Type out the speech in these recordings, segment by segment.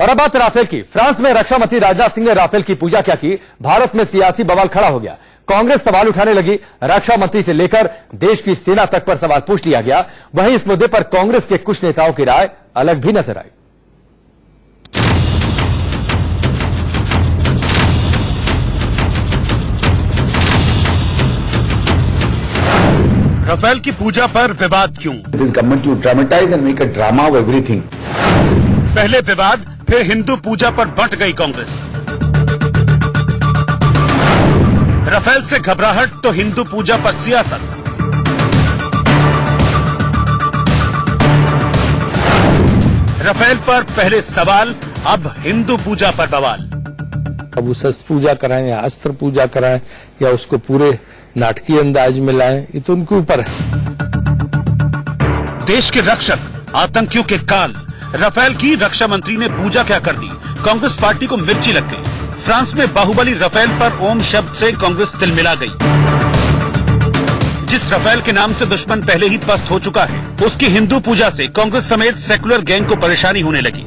और अब बात राफेल की। फ्रांस में रक्षा मंत्री राजनाथ सिंह ने राफेल की पूजा क्या की, भारत में सियासी बवाल खड़ा हो गया। कांग्रेस सवाल उठाने लगी, रक्षा मंत्री से लेकर देश की सेना तक पर सवाल पूछ लिया गया। वहीं इस मुद्दे पर कांग्रेस के कुछ नेताओं की राय अलग भी नजर आई। राफेल की पूजा पर विवाद क्यों? This government to dramatize and make a drama of everything. पहले विवाद, फिर हिंदू पूजा पर बंट गई कांग्रेस। राफेल से घबराहट तो हिंदू पूजा पर सियासत। राफेल पर पहले सवाल, अब हिंदू पूजा पर बवाल। अब वो शस्त्र पूजा कराएं या अस्त्र पूजा कराएं या उसको पूरे नाटकीय अंदाज में लाएं, ये तो उनके ऊपर है। देश के रक्षक, आतंकियों के काल, राफेल की रक्षा मंत्री ने पूजा क्या कर दी? कांग्रेस पार्टी को मिर्ची लग गई। फ्रांस में बाहुबली राफेल पर ओम शब्द से कांग्रेस तिलमिला गई। जिस राफेल के नाम से दुश्मन पहले ही पस्त हो चुका है, उसकी हिंदू पूजा से कांग्रेस समेत सेकुलर गैंग को परेशानी होने लगी।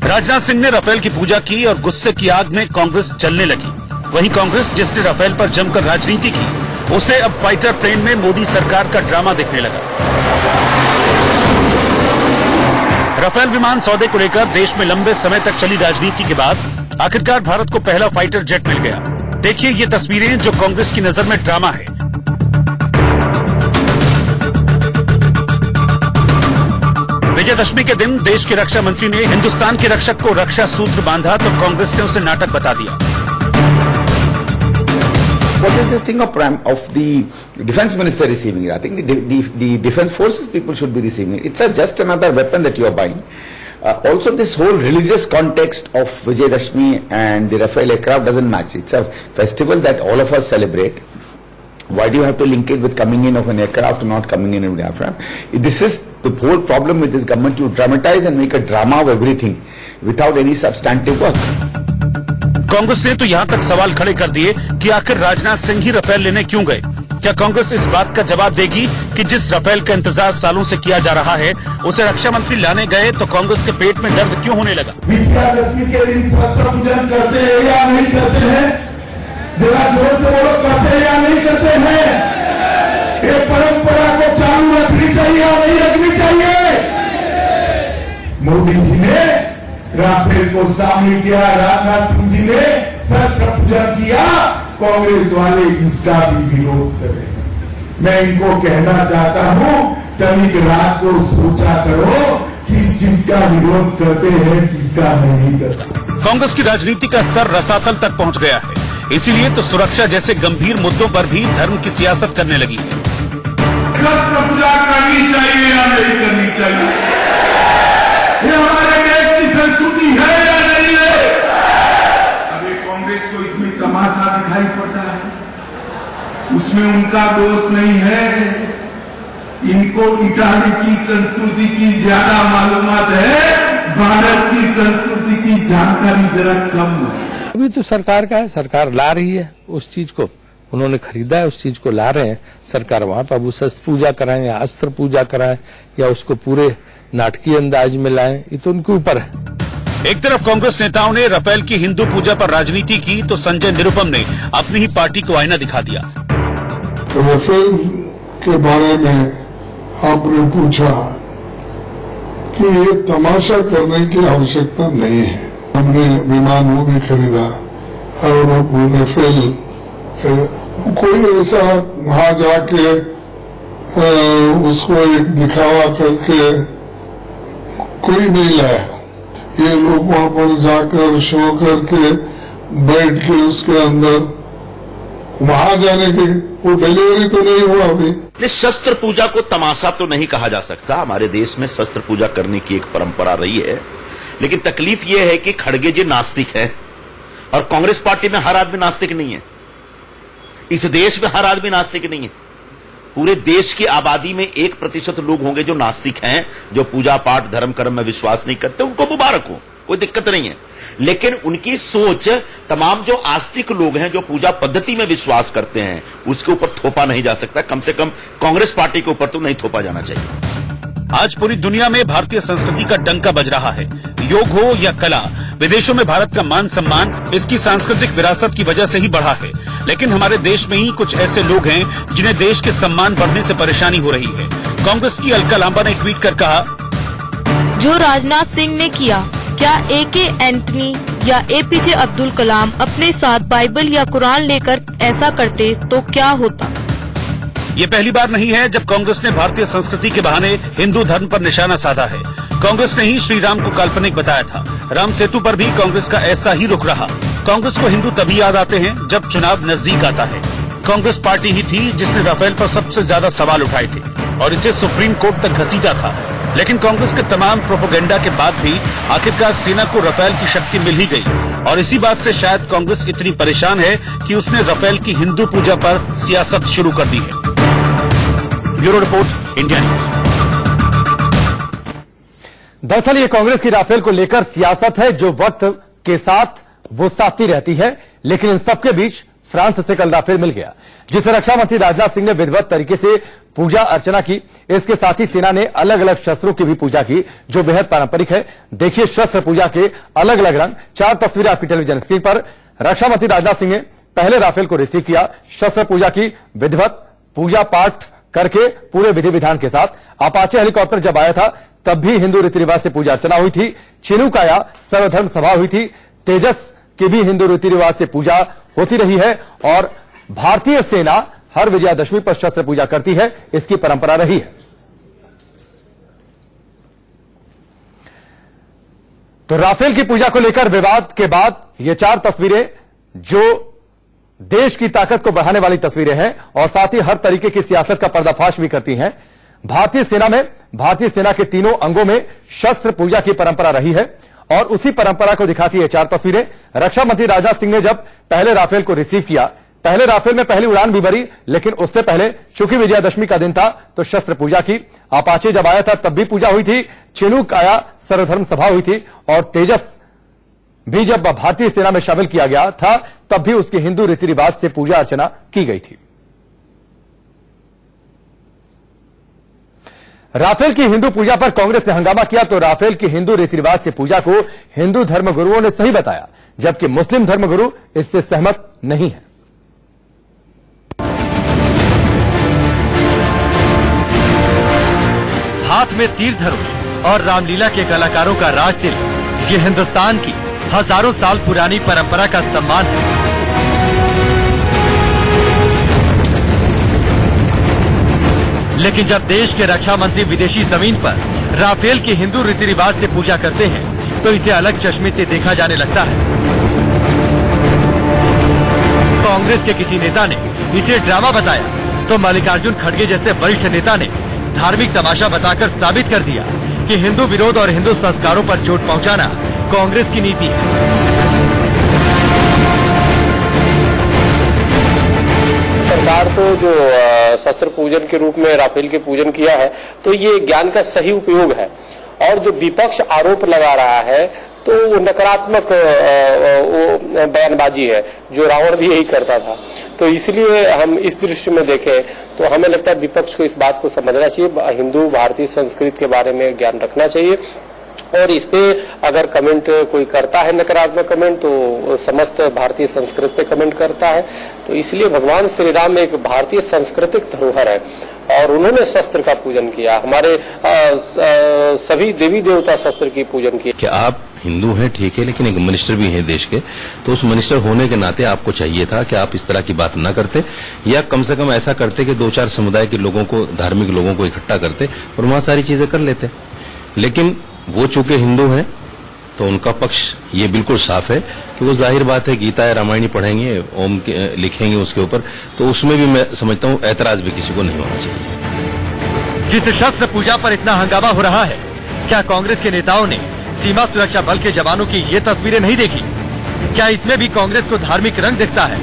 राजनाथ सिंह ने राफेल की पूजा की और गुस्से की आग में कांग्रेस जलने लगी। वहीं कांग्रेस, जिसने राफेल पर जमकर राजनीति की, उसे अब फाइटर प्लेन में मोदी सरकार का ड्रामा दिखने लगा। राफेल विमान सौदे को लेकर देश में लंबे समय तक चली राजनीति के बाद आखिरकार भारत को पहला फाइटर जेट मिल गया। देखिए ये तस्वीरें जो कांग्रेस की नजर में ड्रामा है। विजयदशमी के दिन देश के रक्षा मंत्री ने हिंदुस्तान के रक्षक को रक्षा सूत्र बांधा तो कांग्रेस ने उसे नाटक बता दिया। What is the thing of the defense minister receiving it? I think the defense forces people should be receiving it. It's just another weapon that you are buying. Also, this whole religious context of Vijayadashmi and the Rafale aircraft doesn't match. It's a festival that all of us celebrate. Why do you have to link it with coming in of an aircraft or not coming in of an aircraft? This is the whole problem with this government, to dramatize and make a drama of everything without any substantive work. Congress ने तो यहां तक सवाल खड़े कर दिए कि आखिर राजनाथ सिंह ही राफेल लेने क्यों गए। क्या कांग्रेस इस बात का जवाब देगी कि जिस राफेल का इंतजार सालों से किया जा रहा है, उसे रक्षा मंत्री लाने गए तो कांग्रेस के पेट में दर्द क्यों होने लगा? विजयादशमी के दिन शस्त्र पूजन करते हैं या नहीं करते हैं? जरा जोर से बोलो, करते हैं या नहीं करते हैं? ये परंपरा को चालू रखनी चाहिए या नहीं रखनी चाहिए? मोदी जी ने राफेल को शामिल किया, राजनाथ सिंह जी ने शस्त्र पूजन किया, कांग्रेस वाले इसका भी विरोध करें। मैं इनको कहना चाहता हूं, तनिक रात को सोचा करो किस चीज का विरोध करते हैं, किसका नहीं करते। कांग्रेस की राजनीति का स्तर रसातल तक पहुंच गया है। इसीलिए तो सुरक्षा जैसे गंभीर मुद्दों पर भी धर्म की सियासत करने लगी है। शस्त्र पूजा करनी चाहिए या नहीं करनी चाहिए? ये हमारे देश की संस्कृति है या नहीं है? अभी कांग्रेस को इसमें तमाशा दिखाई पड़ता है, उसमें उनका दोष नहीं है। इनको इटाली की संस्कृति की ज्यादा मालूमात है, भारत की संस्कृति की जानकारी जरा कम है। अभी तो सरकार का है, सरकार ला रही है उस चीज को, उन्होंने खरीदा है, उस चीज को ला रहे हैं सरकार वहां पर। अब वो शस्त्र पूजा कराएं या अस्त्र पूजा कराएं या उसको पूरे नाटकीय अंदाज में लाएं, ये तो उनके ऊपर है। एक तरफ कांग्रेस नेताओं ने राफेल की हिंदू पूजा पर राजनीति की तो संजय निरुपम ने अपनी ही पार्टी को आईना दिखा दिया। राफेल के बारे में आपने पूछा कि ये तमाशा करने की आवश्यकता नहीं है। हमने विमान वो भी खरीदा और अब राफेल कोई ऐसा वहां जाके उसको एक दिखावा करके कोई नहीं लाया। ये लोग वहां पर जाकर शो करके बैठ के उसके अंदर वहां जाने की वो डिलीवरी तो नहीं हुआ अभी। शस्त्र पूजा को तमाशा तो नहीं कहा जा सकता। हमारे देश में शस्त्र पूजा करने की एक परंपरा रही है, लेकिन तकलीफ यह है कि खड़गे जी नास्तिक है और कांग्रेस पार्टी में हर आदमी नास्तिक नहीं है। इस देश में हर आदमी नास्तिक नहीं है। पूरे देश की आबादी में 1% लोग होंगे जो नास्तिक हैं, जो पूजा पाठ धर्म कर्म में विश्वास नहीं करते। उनको मुबारक हो, कोई दिक्कत नहीं है। लेकिन उनकी सोच तमाम जो आस्तिक लोग हैं, जो पूजा पद्धति में विश्वास करते हैं, उसके ऊपर थोपा नहीं जा सकता। कम से कम कांग्रेस पार्टी के ऊपर तो नहीं थोपा जाना चाहिए। आज पूरी दुनिया में भारतीय संस्कृति का डंका बज रहा है। योग हो या कला, विदेशों में भारत का मान सम्मान इसकी सांस्कृतिक विरासत की वजह से ही बढ़ा है। लेकिन हमारे देश में ही कुछ ऐसे लोग हैं जिन्हें देश के सम्मान बढ़ने से परेशानी हो रही है। कांग्रेस की अलका लांबा ने ट्वीट कर कहा, जो राजनाथ सिंह ने किया, क्या AK एंटनी या APJ अब्दुल कलाम अपने साथ बाइबल या कुरान लेकर ऐसा करते तो क्या होता। ये पहली बार नहीं है जब कांग्रेस ने भारतीय संस्कृति के बहाने हिंदू धर्म पर निशाना साधा है। कांग्रेस ने ही श्री राम को काल्पनिक बताया था। राम सेतु पर भी कांग्रेस का ऐसा ही रुख रहा। कांग्रेस को हिंदू तभी याद आते हैं जब चुनाव नजदीक आता है। कांग्रेस पार्टी ही थी जिसने राफेल पर सबसे ज्यादा सवाल उठाए थे और इसे सुप्रीम कोर्ट तक घसीटा था। लेकिन कांग्रेस के तमाम प्रोपोगेंडा के बाद भी आखिरकार सेना को राफेल की शक्ति मिल ही गई और इसी बात से शायद कांग्रेस इतनी परेशान है कि उसने राफेल की हिंदू पूजा पर सियासत शुरू कर दी है। Bureau report, India news. दरअसल ये कांग्रेस की राफेल को लेकर सियासत है जो वक्त के साथ वो साथी रहती है, लेकिन इन सबके बीच फ्रांस से कल राफेल मिल गया जिसे रक्षा मंत्री राजनाथ सिंह ने विधिवत तरीके से पूजा अर्चना की। इसके साथ ही सेना ने अलग अलग शस्त्रों की भी पूजा की जो बेहद पारंपरिक है। देखिए शस्त्र पूजा के अलग अलग रंग। 4 तस्वीरें आपकी टेलीविजन स्क्रीन पर। रक्षा मंत्री राजनाथ सिंह ने पहले राफेल को रिसीव किया, शस्त्र पूजा की, विधिवत पूजा पाठ करके पूरे विधि विधान के साथ। अपाचे हेलीकॉप्टर जब आया था तब भी हिंदू रीति रिवाज से पूजा अर्चना हुई थी। चिनुकाया सर्वधर्म सभा हुई थी। तेजस की भी हिंदू रीति रिवाज से पूजा होती रही है और भारतीय सेना हर विजयादशमी पर शस्त्र पूजा करती है, इसकी परंपरा रही है। तो राफेल की पूजा को लेकर विवाद के बाद ये 4 तस्वीरें जो देश की ताकत को बढ़ाने वाली तस्वीरें हैं और साथ ही हर तरीके की सियासत का पर्दाफाश भी करती हैं। भारतीय सेना में भारतीय सेना के तीनों अंगों में शस्त्र पूजा की परंपरा रही है और उसी परंपरा को दिखाती है 4 तस्वीरें। रक्षा मंत्री राजनाथ सिंह ने जब पहले राफेल को रिसीव किया, पहले राफेल में पहली उड़ान भी भरी, लेकिन उससे पहले चूंकि विजयादशमी का दिन था तो शस्त्र पूजा की। अपाचे जब आया था तब भी पूजा हुई थी। चिनूक आया सर्वधर्म सभा हुई थी और तेजस भी जब भारतीय सेना में शामिल किया गया था तब भी उसकी हिंदू रीति रिवाज से पूजा अर्चना की गई थी। राफेल की हिंदू पूजा पर कांग्रेस ने हंगामा किया तो राफेल की हिंदू रीति रिवाज से पूजा को हिंदू धर्मगुरुओं ने सही बताया, जबकि मुस्लिम धर्मगुरु इससे सहमत नहीं है। हाथ में तीर धनुष और रामलीला के कलाकारों का राज तिलक ये हिंदुस्तान की हजारों साल पुरानी परंपरा का सम्मान है। लेकिन जब देश के रक्षा मंत्री विदेशी जमीन पर राफेल की हिंदू रीति रिवाज से पूजा करते हैं तो इसे अलग चश्मे से देखा जाने लगता है। कांग्रेस के किसी नेता ने इसे ड्रामा बताया तो मल्लिकार्जुन खड़गे जैसे वरिष्ठ नेता ने धार्मिक तमाशा बताकर साबित कर दिया कि हिंदू विरोध और हिंदू संस्कारों पर चोट पहुंचाना कांग्रेस की नीति है। सरकार को जो शस्त्र पूजन के रूप में राफेल के पूजन किया है तो ये ज्ञान का सही उपयोग है और जो विपक्ष आरोप लगा रहा है तो वो नकारात्मक बयानबाजी है जो रावण भी यही करता था। तो इसलिए हम इस दृश्य में देखें तो हमें लगता है विपक्ष को इस बात को समझना चाहिए, हिंदू भारतीय संस्कृति के बारे में ज्ञान रखना चाहिए और इस पे अगर कमेंट कोई करता है नकारात्मक कमेंट तो समस्त भारतीय संस्कृति पे कमेंट करता है। तो इसलिए भगवान श्री राम एक भारतीय सांस्कृतिक धरोहर है और उन्होंने शस्त्र का पूजन किया। हमारे सभी देवी देवता शस्त्र की पूजन किया। कि आप हिंदू हैं ठीक है, लेकिन एक मिनिस्टर भी हैं देश के, तो उस मिनिस्टर होने के नाते आपको चाहिए था कि आप इस तरह की बात न करते या कम से कम ऐसा करते कि 2-4 समुदाय के लोगों को, धार्मिक लोगों को इकट्ठा करते और वहां सारी चीजें कर लेते। लेकिन वो चूंकि हिंदू हैं तो उनका पक्ष ये बिल्कुल साफ है कि वो जाहिर बात है गीता या रामायणी पढ़ेंगे, ओम लिखेंगे उसके ऊपर, तो उसमें भी मैं समझता हूँ ऐतराज भी किसी को नहीं होना चाहिए। जिस शस्त्र पूजा पर इतना हंगामा हो रहा है, क्या कांग्रेस के नेताओं ने सीमा सुरक्षा बल के जवानों की ये तस्वीरें नहीं देखी? क्या इसमें भी कांग्रेस को धार्मिक रंग दिखता है?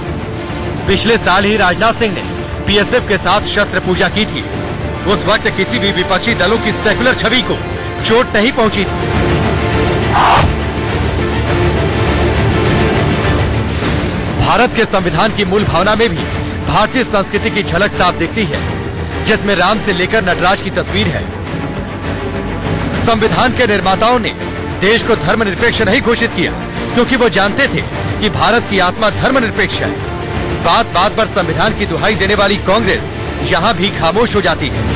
पिछले साल ही राजनाथ सिंह ने बीएसएफ के साथ शस्त्र पूजा की थी। उस वक्त किसी भी विपक्षी दलों की सेकुलर छवि को चोट नहीं पहुंची थी। भारत के संविधान की मूल भावना में भी भारतीय संस्कृति की झलक साफ दिखती है, जिसमें राम से लेकर नटराज की तस्वीर है। संविधान के निर्माताओं ने देश को धर्मनिरपेक्ष नहीं घोषित किया, क्योंकि वो जानते थे कि भारत की आत्मा धर्मनिरपेक्ष है। बात बात पर संविधान की दुहाई देने वाली कांग्रेस यहाँ भी खामोश हो जाती है।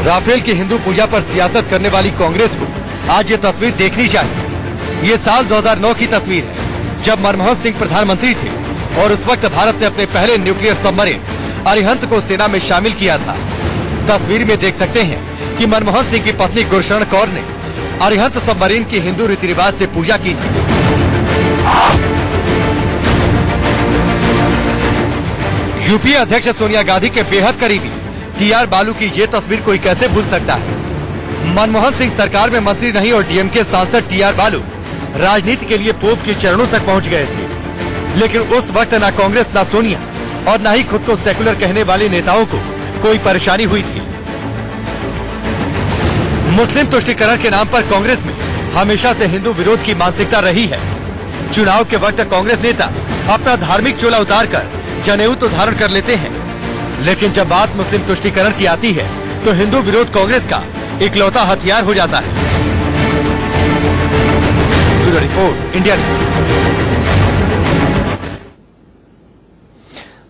राफेल की हिंदू पूजा पर सियासत करने वाली कांग्रेस को आज ये तस्वीर देखनी चाहिए। ये साल 2009 की तस्वीर है, जब मनमोहन सिंह प्रधानमंत्री थे और उस वक्त भारत ने अपने पहले न्यूक्लियर सबमरीन अरिहंत को सेना में शामिल किया था। तस्वीर में देख सकते हैं कि मनमोहन सिंह की पत्नी गुरशरण कौर ने अरिहंत सबमरीन की हिंदू रीति रिवाज से पूजा की थी। यूपीए अध्यक्ष सोनिया गांधी के बेहद करीबी टीआर बालू की ये तस्वीर कोई कैसे भूल सकता है। मनमोहन सिंह सरकार में मंत्री नहीं और डीएमके सांसद टीआर बालू राजनीति के लिए पोप के चरणों तक पहुंच गए थे, लेकिन उस वक्त न कांग्रेस न सोनिया और न ही खुद को सेकुलर कहने वाले नेताओं को कोई परेशानी हुई थी। मुस्लिम तुष्टीकरण के नाम पर कांग्रेस में हमेशा से हिंदू विरोध की मानसिकता रही है। चुनाव के वक्त कांग्रेस नेता अपना धार्मिक चोला उतारकर जनेऊ तो धारण कर लेते हैं, लेकिन जब बात मुस्लिम तुष्टीकरण की आती है तो हिंदू विरोध कांग्रेस का इकलौता हथियार हो जाता है। Bureau report, India.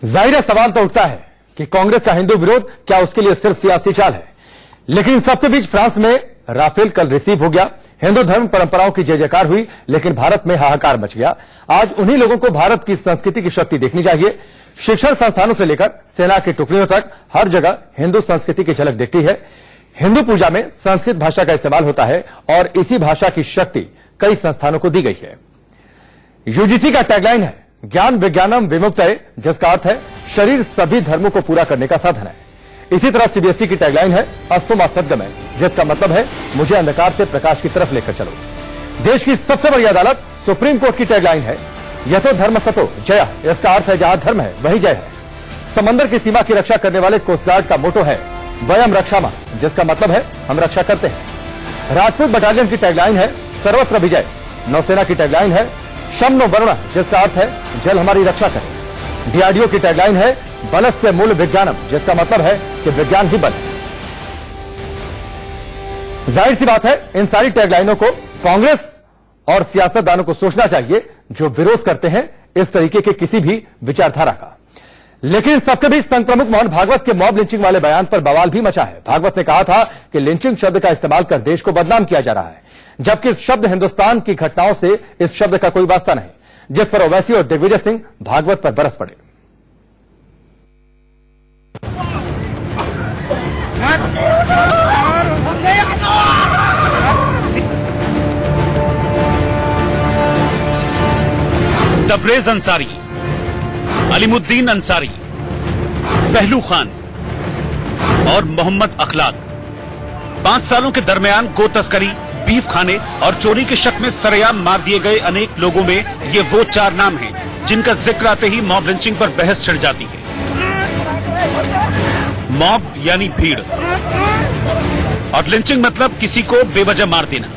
जाहिर सवाल तो उठता है कि कांग्रेस का हिंदू विरोध क्या उसके लिए सिर्फ सियासी चाल है। लेकिन सबके बीच फ्रांस में राफेल कल रिसीव हो गया, हिंदू धर्म परंपराओं की जय जयकार हुई, लेकिन भारत में हाहाकार मच गया। आज उन्हीं लोगों को भारत की संस्कृति की शक्ति देखनी चाहिए। शिक्षण संस्थानों से लेकर सेना की टुकड़ियों तक हर जगह हिंदू संस्कृति की झलक दिखती है। हिंदू पूजा में संस्कृत भाषा का इस्तेमाल होता है और इसी भाषा की शक्ति कई संस्थानों को दी गई है। यूजीसी का टैगलाइन है ज्ञान विज्ञानम विमुक्तये, जिसका अर्थ है शरीर सभी धर्मों को पूरा करने का साधन है। इसी तरह सीबीएसई की टैगलाइन है अस्तु मा सद्गमय, जिसका मतलब है मुझे अंधकार से प्रकाश की तरफ लेकर चलो। देश की सबसे बड़ी अदालत सुप्रीम कोर्ट की टैगलाइन है यथो धर्म सतो जया, इसका अर्थ है जहां धर्म है वहीं जय है। समंदर की सीमा की रक्षा करने वाले कोस्ट गार्ड का मोटो है वयम रक्षामा, जिसका मतलब है हम रक्षा करते हैं। राजपूत बटालियन की टैगलाइन है सर्वत्र विजय। नौसेना की टैगलाइन है शम्नो वरुणा, जिसका अर्थ है जल हमारी रक्षा करे। डीआरडीओ की टैगलाइन है बलस्य मूल विज्ञानम, जिसका मतलब है कि विज्ञान ही बल है। जाहिर सी बात है इन सारी टैगलाइनों को कांग्रेस और सियासतदानों को सोचना चाहिए जो विरोध करते हैं इस तरीके के किसी भी विचारधारा का। लेकिन सबके बीच संघ प्रमुख मोहन भागवत के मॉब लिंचिंग वाले बयान पर बवाल भी मचा है। भागवत ने कहा था कि लिंचिंग शब्द का इस्तेमाल कर देश को बदनाम किया जा रहा है, जबकि इस शब्द हिंदुस्तान की घटनाओं से इस शब्द का कोई वास्ता नहीं, जिस पर ओवैसी और दिग्विजय सिंह भागवत पर बरस पड़े। तबरेज अंसारी, अलीमुद्दीन अंसारी, पहलू खान और मोहम्मद अखलाक 5 सालों के दरमियान गो तस्करी, बीफ खाने और चोरी के शक में सरेआम मार दिए गए अनेक लोगों में ये वो 4 नाम हैं जिनका जिक्र आते ही मॉब लिंचिंग पर बहस छिड़ जाती है। मॉब यानी भीड़ और लिंचिंग मतलब किसी को बेवजह मार देना।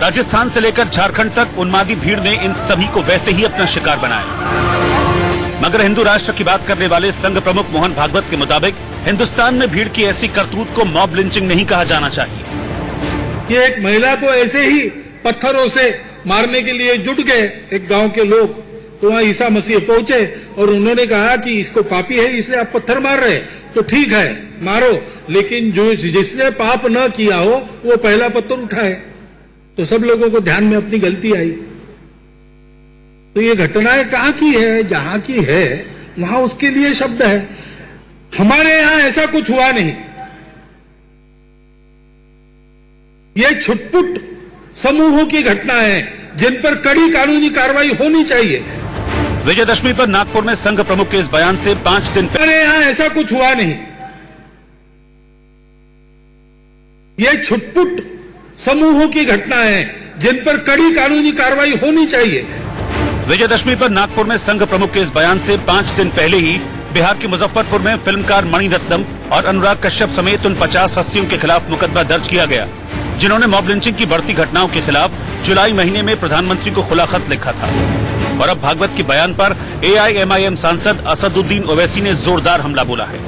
राजस्थान से लेकर झारखंड तक उन्मादी भीड़ ने इन सभी को वैसे ही अपना शिकार बनाया। मगर हिंदू राष्ट्र की बात करने वाले संघ प्रमुख मोहन भागवत के मुताबिक हिंदुस्तान में भीड़ की ऐसी करतूत को मॉब लिंचिंग नहीं कहा जाना चाहिए। ये एक महिला को ऐसे ही पत्थरों से मारने के लिए जुट गए एक गांव के लोग, तो वहां ईसा मसीह पहुंचे और उन्होंने कहा कि इसको पापी है इसलिए आप पत्थर मार रहे, तो ठीक है मारो, लेकिन जो जिसने पाप न किया हो वो पहला पत्थर उठाए। तो सब लोगों को ध्यान में अपनी गलती आई। तो ये घटनाएं कहाँ की है, जहां की है वहां उसके लिए शब्द है। हमारे यहां ऐसा कुछ हुआ नहीं। ये छुटपुट समूहों की घटना है जिन पर कड़ी कानूनी कार्रवाई होनी चाहिए। विजयदशमी पर नागपुर में संघ प्रमुख के इस बयान से 5 दिन हमारे यहां ऐसा कुछ हुआ नहीं। ये छुटपुट समूहों की घटना है जिन पर कड़ी कानूनी कार्रवाई होनी चाहिए। विजयदशमी पर नागपुर में संघ प्रमुख के इस बयान से 5 दिन पहले ही बिहार के मुजफ्फरपुर में फिल्मकार मणिरत्नम और अनुराग कश्यप समेत उन 50 हस्तियों के खिलाफ मुकदमा दर्ज किया गया जिन्होंने मॉब लिंचिंग की बढ़ती घटनाओं के खिलाफ जुलाई महीने में प्रधानमंत्री को खुला खत लिखा था। और अब भागवत के बयान पर AIMIM सांसद असदुद्दीन ओवैसी ने जोरदार हमला बोला है।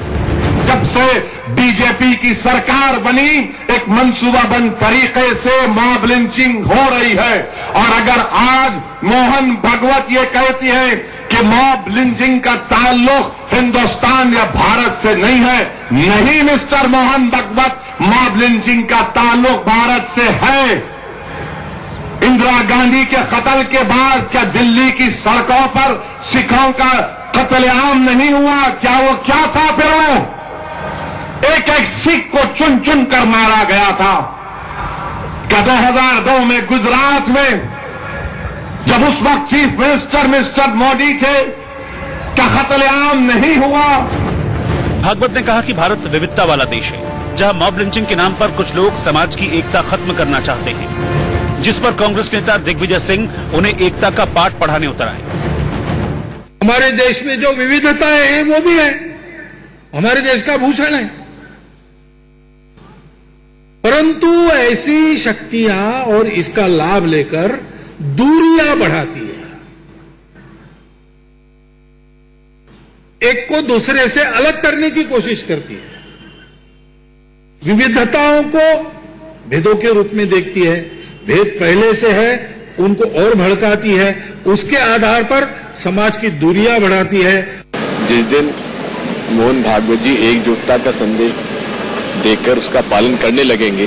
जब से बीजेपी की सरकार बनी, एक मंसूबाबंद तरीके से मॉब लिंचिंग हो रही है। और अगर आज मोहन भागवत ये कहती है कि मॉब लिंचिंग का ताल्लुक हिंदुस्तान या भारत से नहीं है, नहीं mister Mohan Bhagwat, mob lynching का ताल्लुक भारत से है। इंदिरा गांधी के कत्ल के बाद क्या दिल्ली की सड़कों पर सिखों का कत्लेआम नहीं हुआ? क्या वो क्या था? फिर वो एक एक सिख को चुन चुन कर मारा गया था। क्या 2002 में गुजरात में जब उस वक्त चीफ मिनिस्टर मिस्टर मोदी थे, क्या कत्लेआम नहीं हुआ? भागवत ने कहा कि भारत विविधता वाला देश है, जहां मॉब लिंचिंग के नाम पर कुछ लोग समाज की एकता खत्म करना चाहते हैं, जिस पर कांग्रेस नेता दिग्विजय सिंह उन्हें एकता का पाठ पढ़ाने उतर आए। हमारे देश में जो विविधताएं हैं वो भी है, हमारे देश का भूषण है, परंतु ऐसी शक्तियां और इसका लाभ लेकर दूरियां बढ़ाती है, एक को दूसरे से अलग करने की कोशिश करती है, विविधताओं को भेदों के रूप में देखती है, भेद पहले से है उनको और भड़काती है, उसके आधार पर समाज की दूरियां बढ़ाती है। जिस दिन मोहन भागवत जी एकजुटता का संदेश देकर उसका पालन करने लगेंगे,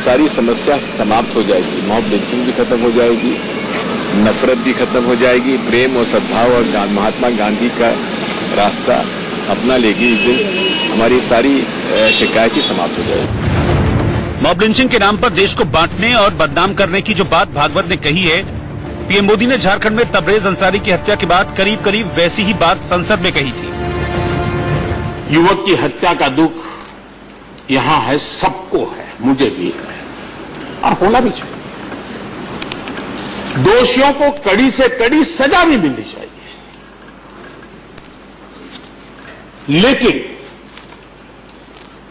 सारी समस्या समाप्त हो जाएगी, मॉब लिंचिंग भी खत्म हो जाएगी, नफरत भी खत्म हो जाएगी, प्रेम और सद्भाव और महात्मा गांधी का रास्ता अपना लेगी। इस दिन हमारी सारी शिकायतें समाप्त हो जाएगी। मॉब लिंचिंग के नाम पर देश को बांटने और बदनाम करने की जो बात भागवत ने कही है, पीएम मोदी ने झारखंड में तबरेज अंसारी की हत्या के बाद करीब करीब वैसी ही बात संसद में कही थी। युवक की हत्या का दुख यहां है, सबको है, मुझे भी है और होना भी चाहिए। दोषियों को कड़ी से कड़ी सजा भी मिलनी चाहिए, लेकिन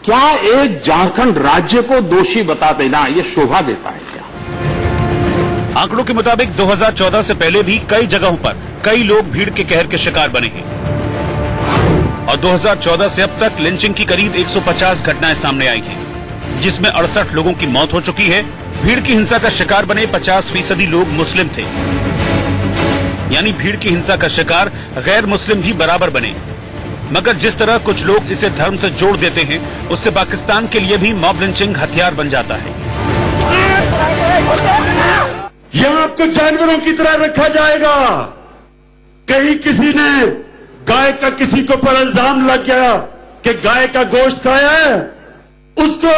क्या एक झारखंड राज्य को दोषी बता देना यह शोभा देता है क्या? आंकड़ों के मुताबिक 2014 से पहले भी कई जगहों पर कई लोग भीड़ के कहर के शिकार बने हैं और 2014 से अब तक लिंचिंग की करीब 150 घटनाएं सामने आई हैं, जिसमें 68 लोगों की मौत हो चुकी है। भीड़ की हिंसा का शिकार बने 50% लोग मुस्लिम थे, यानी भीड़ की हिंसा का शिकार गैर मुस्लिम भी बराबर बने। मगर जिस तरह कुछ लोग इसे धर्म से जोड़ देते हैं, उससे पाकिस्तान के लिए भी मॉब लिंचिंग हथियार बन जाता है। यहां आपको जानवरों की तरह रखा जाएगा। कहीं किसी ने गाय का किसी को पर इल्जाम लग गया कि गाय का गोश्त खाया है, उसको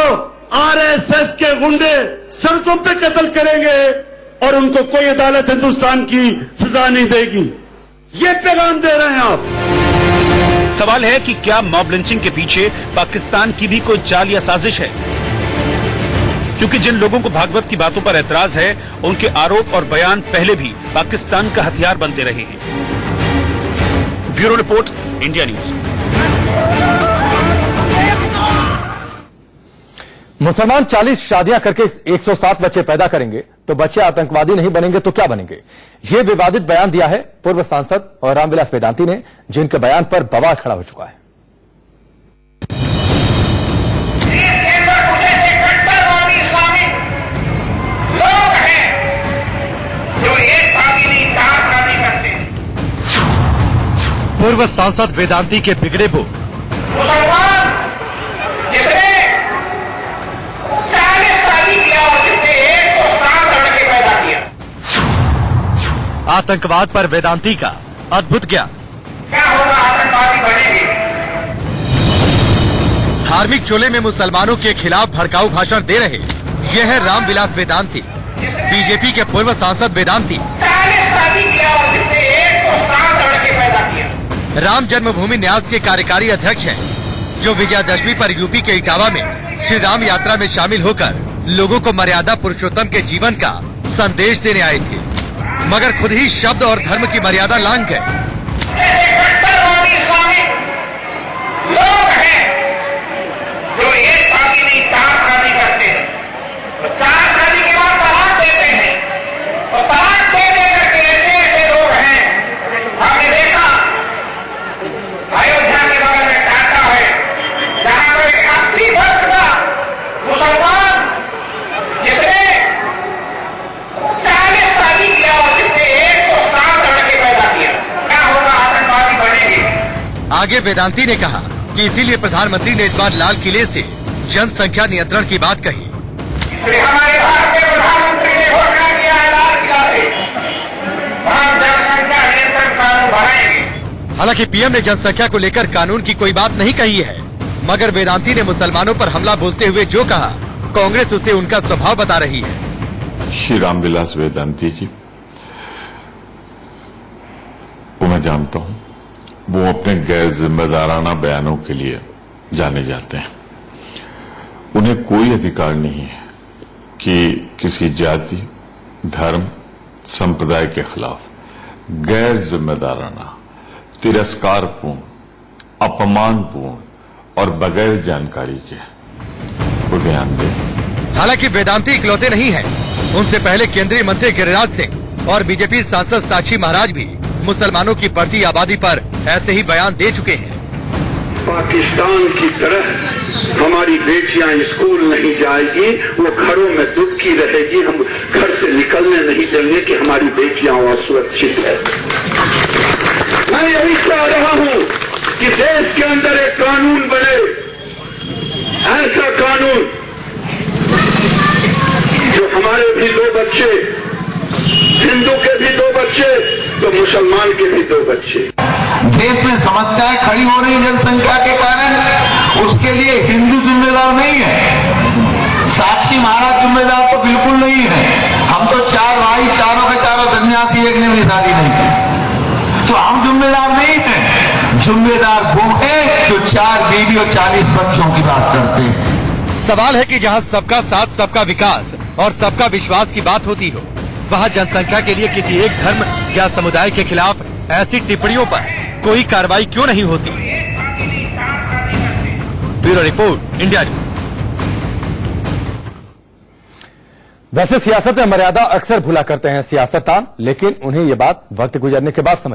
आरएसएस के गुंडे सड़कों पे कत्ल करेंगे और उनको कोई अदालत हिंदुस्तान की सजा नहीं देगी। ये पैगाम दे रहे हैं आप। सवाल है कि क्या मॉब लिंचिंग के पीछे पाकिस्तान की भी कोई चाल या साजिश है? क्योंकि जिन लोगों को भागवत की बातों पर एतराज है, उनके आरोप और बयान पहले भी पाकिस्तान का हथियार बनते रहे हैं। Bureau report, India news. मुसलमान 40 शादियां करके 107 बच्चे पैदा करेंगे तो बच्चे आतंकवादी नहीं बनेंगे तो क्या बनेंगे? ये विवादित बयान दिया है पूर्व सांसद और रामविलास वेदांती ने, जिनके बयान पर बवाल खड़ा हो चुका है। पूर्व सांसद वेदांती के बिगड़े वो मुसलमान जिसने 40 शादी किया और जिसने 107 लड़के पैदा किया। आतंकवाद पर वेदांती का अद्भुत ज्ञान। क्या होगा? आतंकवादी बनेंगे। धार्मिक चोले में मुसलमानों के खिलाफ भड़काऊ भाषण दे रहे ये है रामविलास वेदांती। बीजेपी के पूर्व सांसद वेदांती 40 शादी किया और जिसने 107 लड़के पैदा किया। राम जन्मभूमि न्यास के कार्यकारी अध्यक्ष हैं, जो विजयादशमी पर यूपी के इटावा में श्री राम यात्रा में शामिल होकर लोगों को मर्यादा पुरुषोत्तम के जीवन का संदेश देने आए थे, मगर खुद ही शब्द और धर्म की मर्यादा लांघ गए। लोग हैं जो एक शादी नहीं 4 शादी करते हैं, तो 4 शादी के बाद तलाक देते हैं और तलाक दे करके ऐसे ऐसे लोग आगे वेदांती ने कहा कि इसीलिए प्रधानमंत्री ने इस बार लाल किले से जनसंख्या नियंत्रण की बात कही। हमारे भारत के प्रधानमंत्री ने घोषणा किया है लाल किला से हम जनसंख्या नियंत्रण कानून बनाएंगे। हालांकि पीएम ने जनसंख्या को लेकर कानून की कोई बात नहीं कही है, मगर वेदांती ने मुसलमानों पर हमला बोलते हुए जो कहा, कांग्रेस उसे उनका स्वभाव बता रही है। श्री रामविलास वेदांती जी, वो मैं जानता हूं, वो अपने गैर जिम्मेदाराना बयानों के लिए जाने जाते हैं। उन्हें कोई अधिकार नहीं है कि किसी जाति, धर्म, संप्रदाय के खिलाफ गैर जिम्मेदाराना, तिरस्कारपूर्ण, अपमानपूर्ण और बगैर जानकारी के वो बयान दें। हालांकि वेदांती इकलौते नहीं हैं। उनसे पहले केंद्रीय मंत्री गिरिराज सिंह और बीजेपी सांसद साक्षी महाराज भी मुसलमानों की बढ़ती आबादी पर ऐसे ही बयान दे चुके हैं। पाकिस्तान की तरह हमारी बेटियां स्कूल नहीं जाएगी, वो घरों में दुखी रहेगी, हम घर से निकलने नहीं देंगे कि हमारी बेटियां असुरक्षित है। मैं यही चाह रहा हूं कि देश के अंदर एक कानून बने, ऐसा कानून जो हमारे भी दो बच्चे, हिंदू के भी दो बच्चे तो मुसलमान के भी दो बच्चे। देश में समस्याएं खड़ी हो रही जनसंख्या के कारण, उसके लिए हिंदू जिम्मेदार नहीं है, साक्षी महाराज जिम्मेदार तो बिल्कुल नहीं है। हम तो चार भाई, चारों के चारों सन्यासी, एक ने भी शादी नहीं की, तो हम जिम्मेदार नहीं है। जिम्मेदार वो है जो 4 बीवी और 40 बच्चों की बात करते हैं। सवाल है कि जहां सबका साथ, सबका विकास और सबका विश्वास की बात होती हो, वहां जनसंख्या के लिए किसी एक धर्म या समुदाय के खिलाफ ऐसी टिप्पणियों पर कोई कार्रवाई क्यों नहीं होती। Bureau report, India news. वैसे सियासत में मर्यादा अक्सर भूला करते हैं सियासतदान, लेकिन उन्हें ये बात वक्त गुजरने के बाद समझ